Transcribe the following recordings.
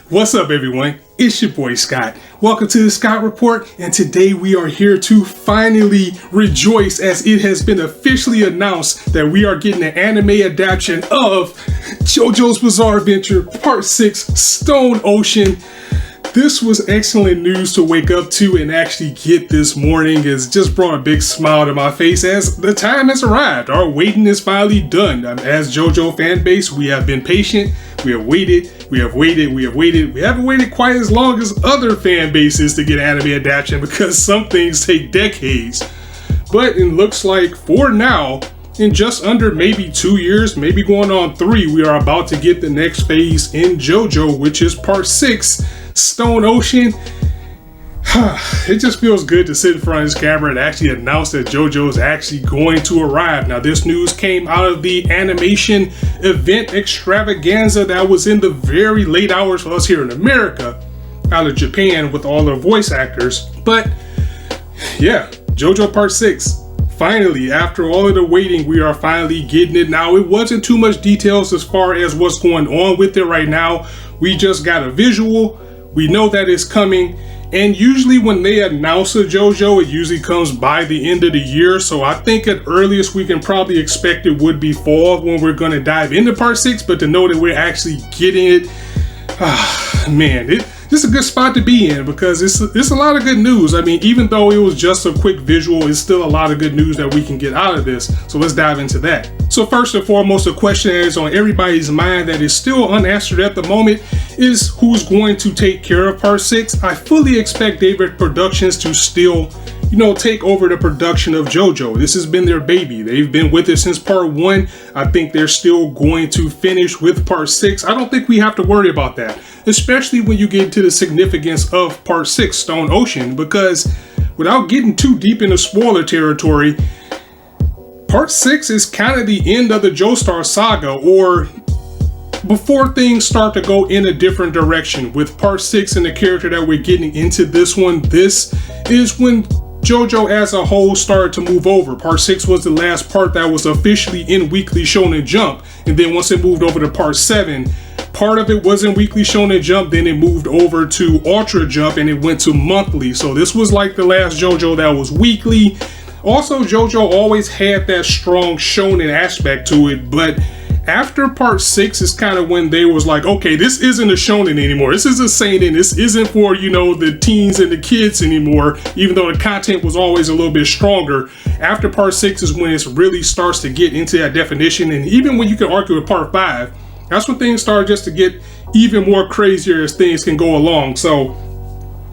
What's up, everyone? It's your boy Scott. Welcome to the Scott Report, and today we are here to finally rejoice as it has been officially announced that we are getting an anime adaptation of JoJo's Bizarre Adventure Part 6 Stone Ocean. This was excellent news to wake up to and actually get this morning. It's just brought a big smile to my face as the time has arrived. Our waiting is finally done. As JoJo fan base, we have been patient. We have waited. We haven't waited quite as long as other fan bases to get anime adaptation because some things take decades. But it looks like for now, in just under maybe 2 years, maybe going on 3, we are about to get the next phase in JoJo, which is Part 6, Stone Ocean. It just feels good to sit in front of this camera and actually announce that JoJo is actually going to arrive. Now, this news came out of the animation event extravaganza that was in the very late hours for us here in America, out of Japan with all the voice actors. But yeah, JoJo Part 6. Finally, after all of the waiting, we are finally getting it. Now, it wasn't too much details as far as what's going on with it right now. We just got a visual. We know that it's coming. And usually when they announce a JoJo, it usually comes by the end of the year. So I think at earliest we can probably expect it would be fall when we're going to dive into Part 6. But to know that we're actually getting it, man, this is a good spot to be in because it's a lot of good news. I mean, even though it was just a quick visual, it's still a lot of good news that we can get out of this. So let's dive into that. So first and foremost, a question that is on everybody's mind that is still unanswered at the moment is who's going to take care of Part 6. I fully expect David Productions to still, take over the production of JoJo. This has been their baby. They've been with it since Part 1. I think they're still going to finish with Part 6. I don't think we have to worry about that, especially when you get into the significance of Part 6, Stone Ocean, because without getting too deep into spoiler territory, Part 6 is kind of the end of the Joestar saga, or before things start to go in a different direction. With Part 6 and the character that we're getting into this one, this is when JoJo as a whole started to move over. Part 6 was the last part that was officially in Weekly Shonen Jump, and then once it moved over to Part 7, part of it was in Weekly Shonen Jump, then it moved over to Ultra Jump and it went to monthly. So this was like the last JoJo that was weekly. Also, JoJo always had that strong shonen aspect to it, but after Part 6 is kind of when they was like, okay, this isn't a shonen anymore. This isn't seinen. This isn't for, the teens and the kids anymore, even though the content was always a little bit stronger. After Part 6 is when it really starts to get into that definition, and even when you can argue with Part 5, that's when things start just to get even more crazier as things can go along. So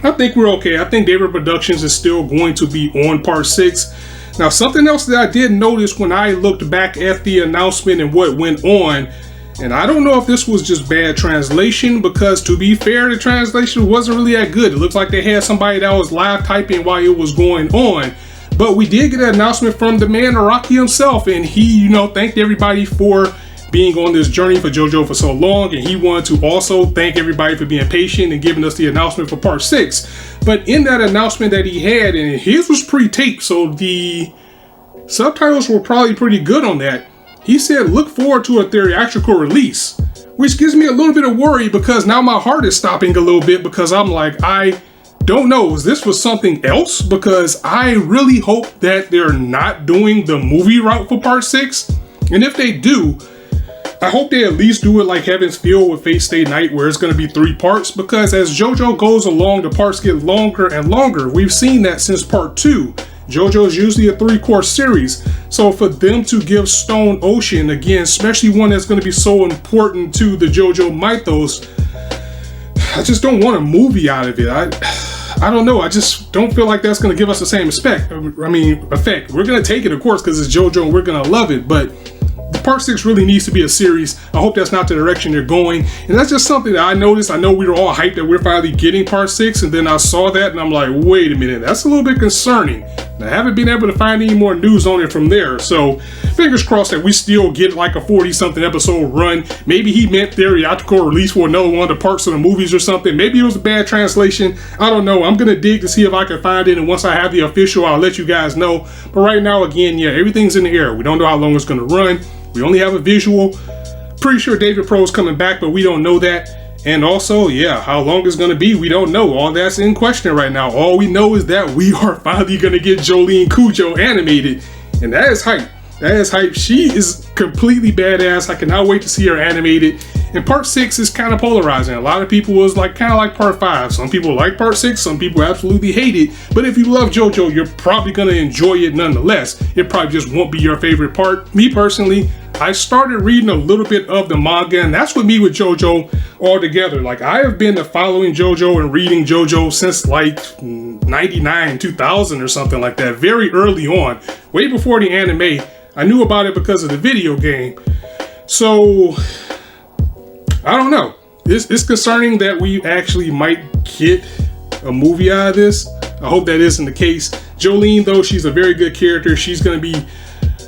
I think we're okay. I think David Productions is still going to be on Part 6. Now, something else that I did notice when I looked back at the announcement and what went on, and I don't know if this was just bad translation, because to be fair, the translation wasn't really that good. It looked like they had somebody that was live typing while it was going on. But we did get an announcement from the man Araki himself, and he, thanked everybody for being on this journey for JoJo for so long, and he wanted to also thank everybody for being patient and giving us the announcement for Part 6. But in that announcement that he had, and his was pre-taped, so the subtitles were probably pretty good on that, he said, look forward to a theatrical release, which gives me a little bit of worry because now my heart is stopping a little bit because I'm like, I don't know, is this for something else? Because I really hope that they're not doing the movie route for Part 6. And if they do, I hope they at least do it like Heaven's Feel with Fate Stay Night, where it's going to be 3 parts, because as JoJo goes along, the parts get longer and longer. We've seen that since Part 2. JoJo is usually a 3-course series. So for them to give Stone Ocean, again, especially one that's going to be so important to the JoJo mythos, I just don't want a movie out of it. I don't know. I just don't feel like that's going to give us the same effect. We're going to take it, of course, because it's JoJo and we're going to love it, but Part 6 really needs to be a series. I hope that's not the direction they're going. And that's just something that I noticed. I know we were all hyped that we're finally getting Part 6, and then I saw that and I'm like, wait a minute, that's a little bit concerning. And I haven't been able to find any more news on it from there. So fingers crossed that we still get like a 40-something episode run. Maybe he meant theatrical release for another one of the parts of the movies or something. Maybe it was a bad translation. I don't know. I'm going to dig to see if I can find it. And once I have the official, I'll let you guys know. But right now, again, yeah, everything's in the air. We don't know how long it's going to run. We only have a visual. Pretty sure David Pro's coming back, but we don't know that. And also, yeah, how long it's going to be, we don't know. All that's in question right now. All we know is that we are finally going to get Jolene Cujo animated. And that is hype. That is hype. She is completely badass. I cannot wait to see her animated. And part 6 is kind of polarizing. A lot of people was like kind of like part 5. Some people like part 6. Some people absolutely hate it. But if you love JoJo, you're probably going to enjoy it nonetheless. It probably just won't be your favorite part. Me personally, I started reading a little bit of the manga, and that's with me with JoJo altogether. Like, I have been following JoJo and reading JoJo since like 99, 2000 or something like that. Very early on, way before the anime. I knew about it because of the video game. So, I don't know. It's concerning that we actually might get a movie out of this. I hope that isn't the case. Jolene, though, she's a very good character. She's going to be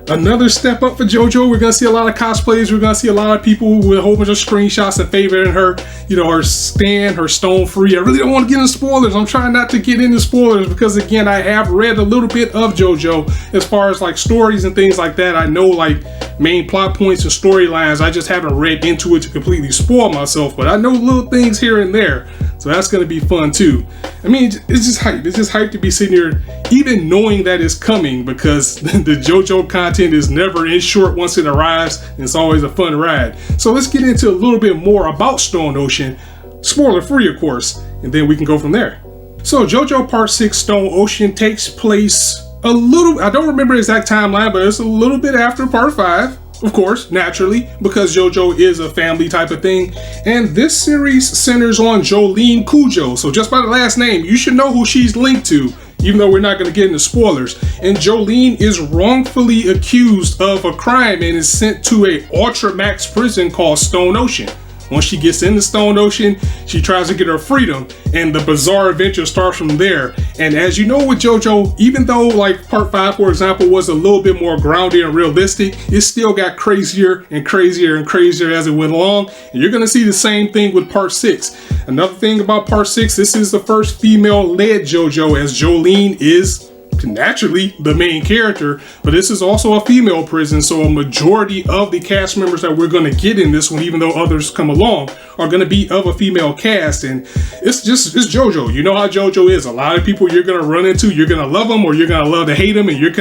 another step up for JoJo. We're going to see a lot of cosplays. We're going to see a lot of people with a whole bunch of screenshots of favoring her, you know, her stand, her stone free. I really don't want to get into spoilers. I'm trying not to get into spoilers because, again, I have read a little bit of JoJo as far as like stories and things like that. I know like main plot points and storylines. I just haven't read into it to completely spoil myself, but I know little things here and there. So that's going to be fun too. I mean, it's just hype. It's just hype to be sitting here, even knowing that it's coming, because the JoJo content is never in short once it arrives. And it's always a fun ride. So let's get into a little bit more about Stone Ocean. Spoiler free, of course, and then we can go from there. So JoJo Part 6 Stone Ocean takes place a little, I don't remember the exact timeline, but it's a little bit after Part 5. Of course, naturally, because JoJo is a family type of thing. And this series centers on Jolene Cujo. So just by the last name, you should know who she's linked to, even though we're not going to get into spoilers. And Jolene is wrongfully accused of a crime and is sent to a ultra-max prison called Stone Ocean. Once she gets into Stone Ocean, she tries to get her freedom, and the bizarre adventure starts from there. And as you know with JoJo, even though like Part 5, for example, was a little bit more grounded and realistic, it still got crazier and crazier and crazier as it went along. And you're going to see the same thing with Part 6. Another thing about Part 6, this is the first female-led JoJo, as Jolene is naturally the main character, but this is also a female prison, so a majority of the cast members that we're going to get in this one, even though others come along, are going to be of a female cast. And it's JoJo. You know how JoJo is. A lot of people you're going to run into, you're going to love them or you're going to love to hate them, and you're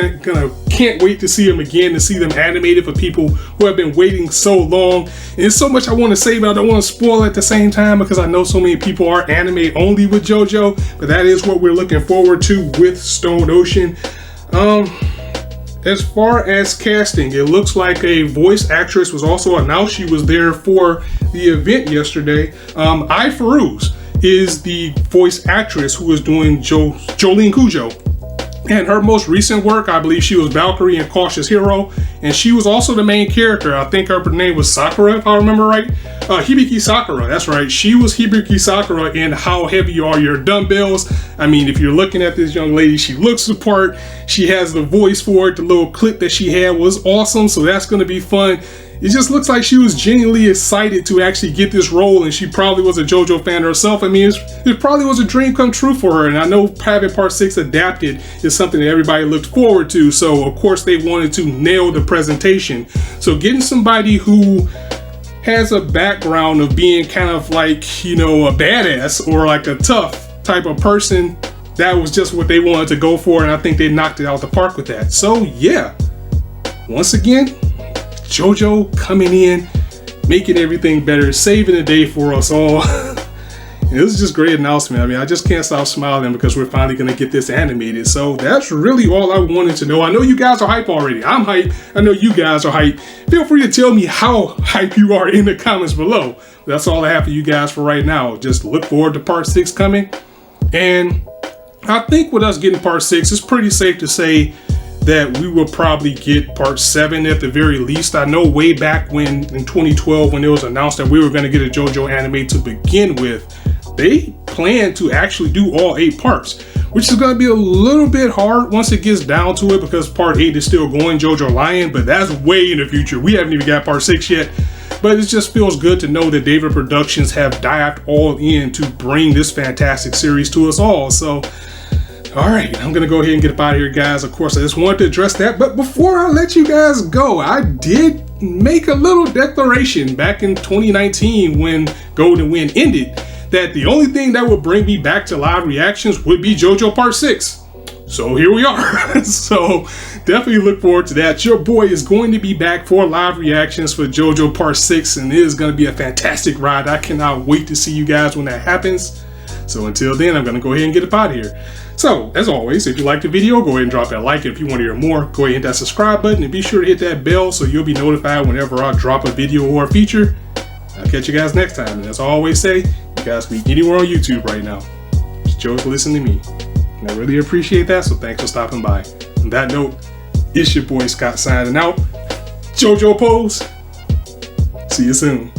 can't wait to see them again, to see them animated for people who have been waiting so long. And there's so much I want to say, but I don't want to spoil at the same time because I know so many people are anime only with JoJo, but that is what we're looking forward to with Stone Ocean. As far as casting, it looks like a voice actress was also announced. She was there for the event yesterday. I Farouz is the voice actress who is doing Jolene Cujo. And her most recent work, I believe she was Valkyrie in Cautious Hero, and she was also the main character. I think her name was Sakura, if I remember right. Hibiki Sakura, that's right. She was Hibiki Sakura in How Heavy Are Your Dumbbells? I mean, if you're looking at this young lady, she looks the part. She has the voice for it. The little clip that she had was awesome, so that's going to be fun. It just looks like she was genuinely excited to actually get this role, and she probably was a JoJo fan herself. I mean, it probably was a dream come true for her, and I know having Part 6 adapted is something that everybody looked forward to, so of course they wanted to nail the presentation. So getting somebody who has a background of being kind of like, you know, a badass or like a tough type of person, that was just what they wanted to go for, and I think they knocked it out the park with that. So yeah, once again, JoJo coming in, making everything better, saving the day for us all. It was just a great announcement. I mean, I just can't stop smiling because we're finally going to get this animated. So that's really all I wanted to know. I know you guys are hype already. I'm hype. I know you guys are hype. Feel free to tell me how hype you are in the comments below. That's all I have for you guys for right now. Just look forward to Part 6 coming. And I think with us getting Part 6, it's pretty safe to say that we will probably get Part 7 at the very least. I know way back when in 2012, when it was announced that we were going to get a JoJo anime to begin with, they planned to actually do all 8 parts, which is going to be a little bit hard once it gets down to it because Part 8 is still going, JoJo Lion, but that's way in the future. We haven't even got Part 6 yet. But it just feels good to know that David Productions have dived all in to bring this fantastic series to us all. So all right, I'm gonna go ahead and get up out of here, guys. Of course, I just wanted to address that, but before I let you guys go, I did make a little declaration back in 2019 when Golden Wind ended that the only thing that would bring me back to live reactions would be JoJo Part 6. So here we are. So definitely look forward to that. Your boy is going to be back for live reactions for JoJo Part 6, and it is going to be a fantastic ride. I cannot wait to see you guys when that happens. So until then, I'm going to go ahead and get up out of here. So as always, if you liked the video, go ahead and drop that like. If you want to hear more, go ahead and hit that subscribe button, and be sure to hit that bell so you'll be notified whenever I drop a video or a feature. I'll catch you guys next time. And as I always say, you guys can be anywhere on YouTube right now. Just Joe's listening to me. And I really appreciate that, so thanks for stopping by. On that note, it's your boy Scott signing out. JoJo Pose. See you soon.